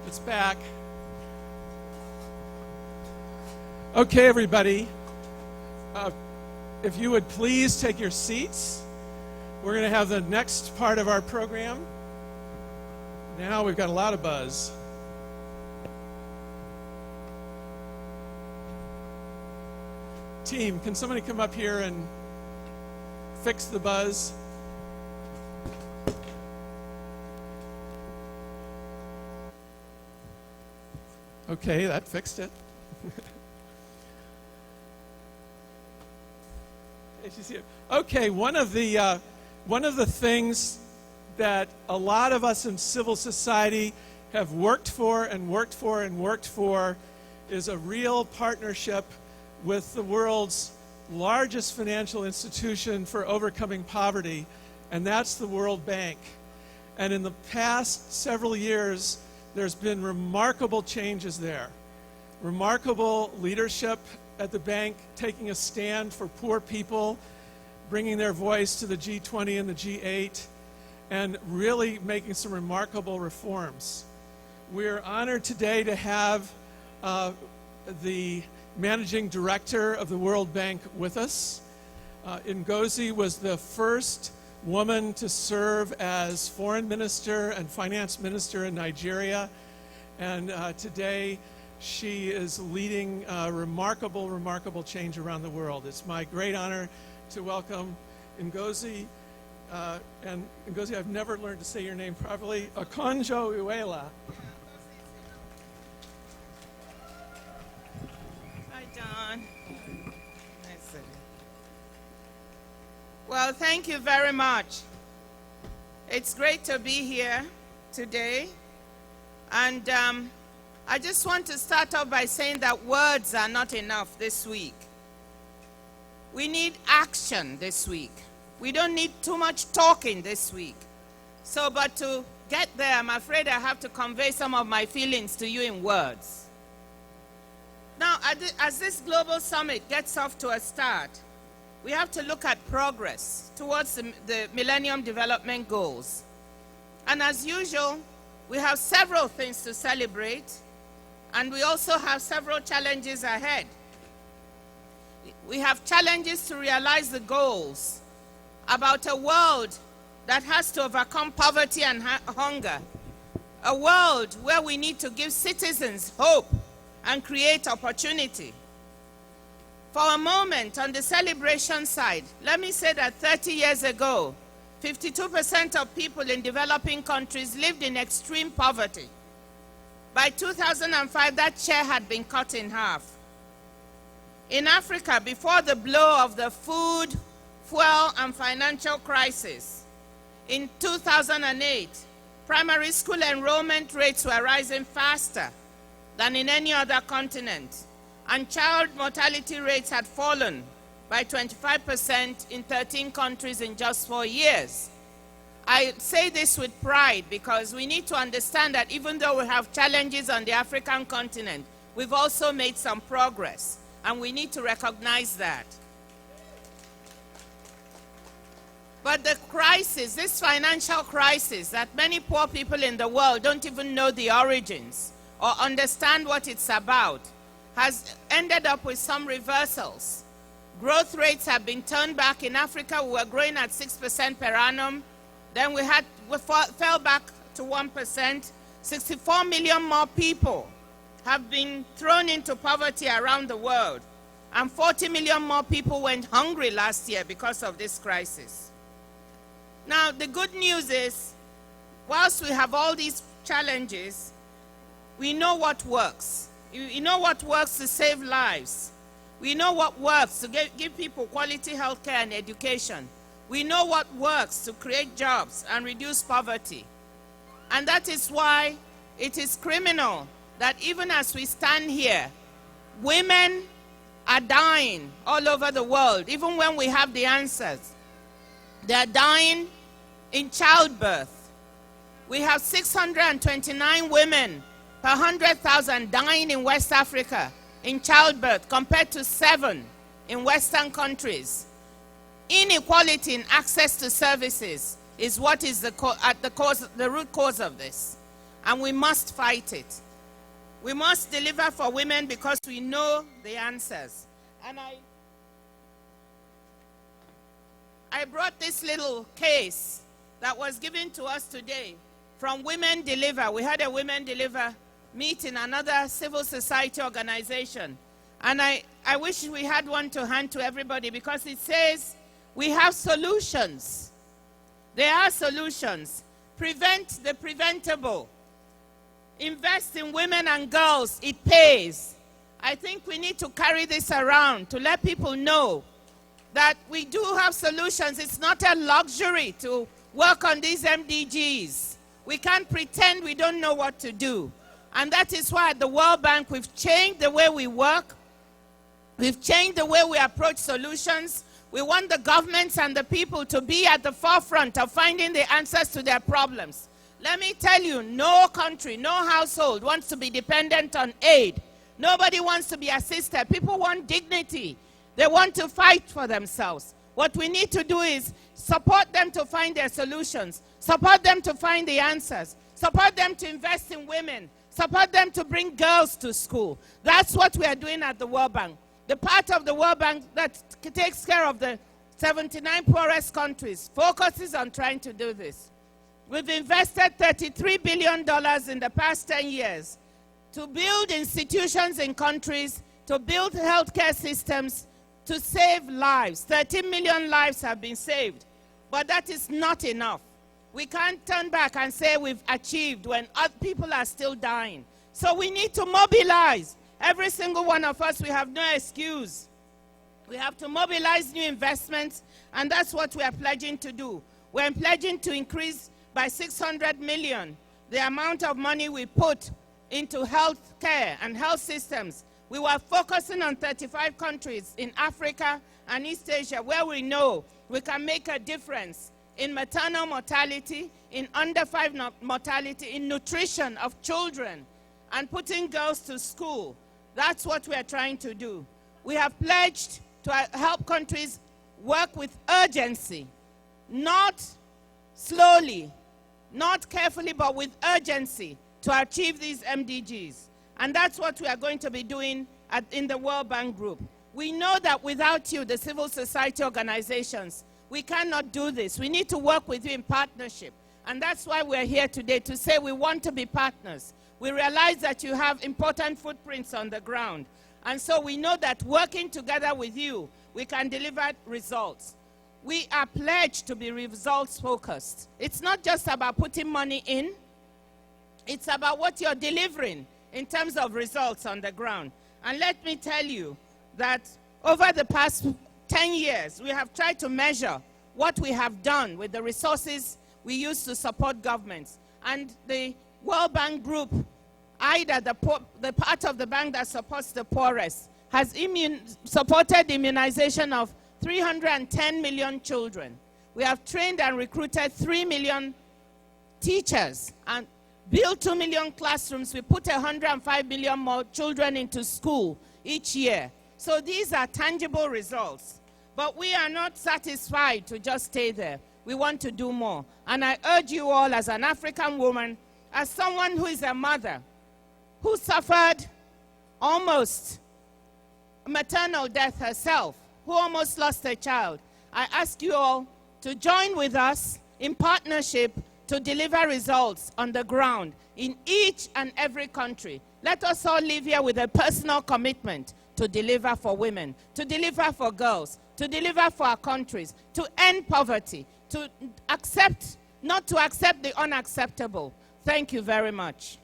It's back. Okay, everybody. If you would please take your seats. We're going to have the next part of our program. Now we've got a lot of buzz. Team, can somebody come up here and fix the buzz? Okay, that fixed it. Okay, one of the things that a lot of us in civil society have worked for is a real partnership with the world's largest financial institution for overcoming poverty, and that's the World Bank. And in the past several years, there's been remarkable changes there. Remarkable leadership at the bank taking a stand for poor people, bringing their voice to the G20 and the G8, and really making some remarkable reforms. We're honored today to have the managing director of the World Bank with us. Ngozi was the first woman to serve as foreign minister and finance minister in Nigeria, and today she is leading remarkable change around the world. It's my great honor to welcome Ngozi, and Ngozi, I've never learned to say your name properly, Okonjo Iweala. Hi, John. Nice. Well, thank you very much. It's great to be here today, and I just want to start off by saying that words are not enough this week. We need action this week. We don't need too much talking this week. So, but to get there, I'm afraid I have to convey some of my feelings to you in words. Now, as this global summit gets off to a start, we have to look at progress towards the Millennium Development Goals. And as usual, we have several things to celebrate, and we also have several challenges ahead. We have challenges to realize the goals about a world that has to overcome poverty and hunger, a world where we need to give citizens hope and create opportunity. For a moment, on the celebration side, let me say that 30 years ago, 52% of people in developing countries lived in extreme poverty. By 2005, that share had been cut in half. In Africa, before the blow of the food, fuel, and financial crisis, in 2008, primary school enrollment rates were rising faster than in any other continent, and child mortality rates had fallen by 25% in 13 countries in just 4 years. I say this with pride because we need to understand that even though we have challenges on the African continent, we've also made some progress, and we need to recognize that. But the crisis, this financial crisis that many poor people in the world don't even know the origins or understand what it's about, has ended up with some reversals. Growth rates have been turned back. In Africa, we were growing at 6% per annum. Then we fell back to 1%. 64 million more people have been thrown into poverty around the world. And 40 million more people went hungry last year because of this crisis. Now, the good news is, whilst we have all these challenges, we know what works. You know what works to save lives. We know what works to give people quality health care and education. We know what works to create jobs and reduce poverty. And that is why it is criminal that even as we stand here, women are dying all over the world, even when we have the answers. They are dying in childbirth. We have 629 women per 100,000 dying in West Africa in childbirth, compared to 7 in Western countries. Inequality in access to services is what is the root cause of this. and we must fight it. We must deliver for women because we know the answers. And I brought this little case that was given to us today from Women Deliver. We had a Women Deliver meeting, another civil society organization. And I wish we had one to hand to everybody, because it says we have solutions. There are solutions. Prevent the preventable. Invest in women and girls. It pays. I think we need to carry this around to let people know that we do have solutions. It's not a luxury to work on these MDGs. We can't pretend we don't know what to do. And that is why at the World Bank we've changed the way we work. We've changed the way we approach solutions. We want the governments and the people to be at the forefront of finding the answers to their problems. Let me tell you, no country, no household wants to be dependent on aid. Nobody wants to be assisted. People want dignity. They want to fight for themselves. What we need to do is support them to find their solutions, support them to find the answers, support them to invest in women, support them to bring girls to school. That's what we are doing at the World Bank. The part of the World Bank that takes care of the 79 poorest countries focuses on trying to do this. We've invested $33 billion in the past 10 years to build institutions in countries, to build healthcare systems, to save lives. 13 million lives have been saved. But that is not enough. We can't turn back and say we've achieved when other people are still dying. So we need to mobilize. Every single one of us, we have no excuse. We have to mobilize new investments, and that's what we are pledging to do. We're pledging to increase by 600 million the amount of money we put into health care and health systems. We were focusing on 35 countries in Africa and East Asia where we know we can make a difference in maternal mortality, in under 5 mortality, in nutrition of children, and putting girls to school. That's what we are trying to do. We have pledged to help countries work with urgency, not slowly, not carefully, but with urgency to achieve these MDGs. And that's what we are going to be doing in the World Bank Group. We know that without you, the civil society organizations, we cannot do this. We need to work with you in partnership. And that's why we're here today, to say we want to be partners. We realize that you have important footprints on the ground. And so we know that working together with you, we can deliver results. We are pledged to be results-focused. It's not just about putting money in. It's about what you're delivering in terms of results on the ground. And let me tell you that over the past 10 years, we have tried to measure what we have done with the resources we use to support governments. And the World Bank Group, either the part of the bank that supports the poorest, has supported immunization of 310 million children. We have trained and recruited 3 million teachers and built 2 million classrooms. We put 105 million more children into school each year. So these are tangible results. But we are not satisfied to just stay there. We want to do more. And I urge you all, as an African woman, as someone who is a mother, who suffered almost maternal death herself, who almost lost a child, I ask you all to join with us in partnership to deliver results on the ground in each and every country. Let us all live here with a personal commitment to deliver for women, to deliver for girls, to deliver for our countries, to end poverty, to accept, not to accept the unacceptable. Thank you very much.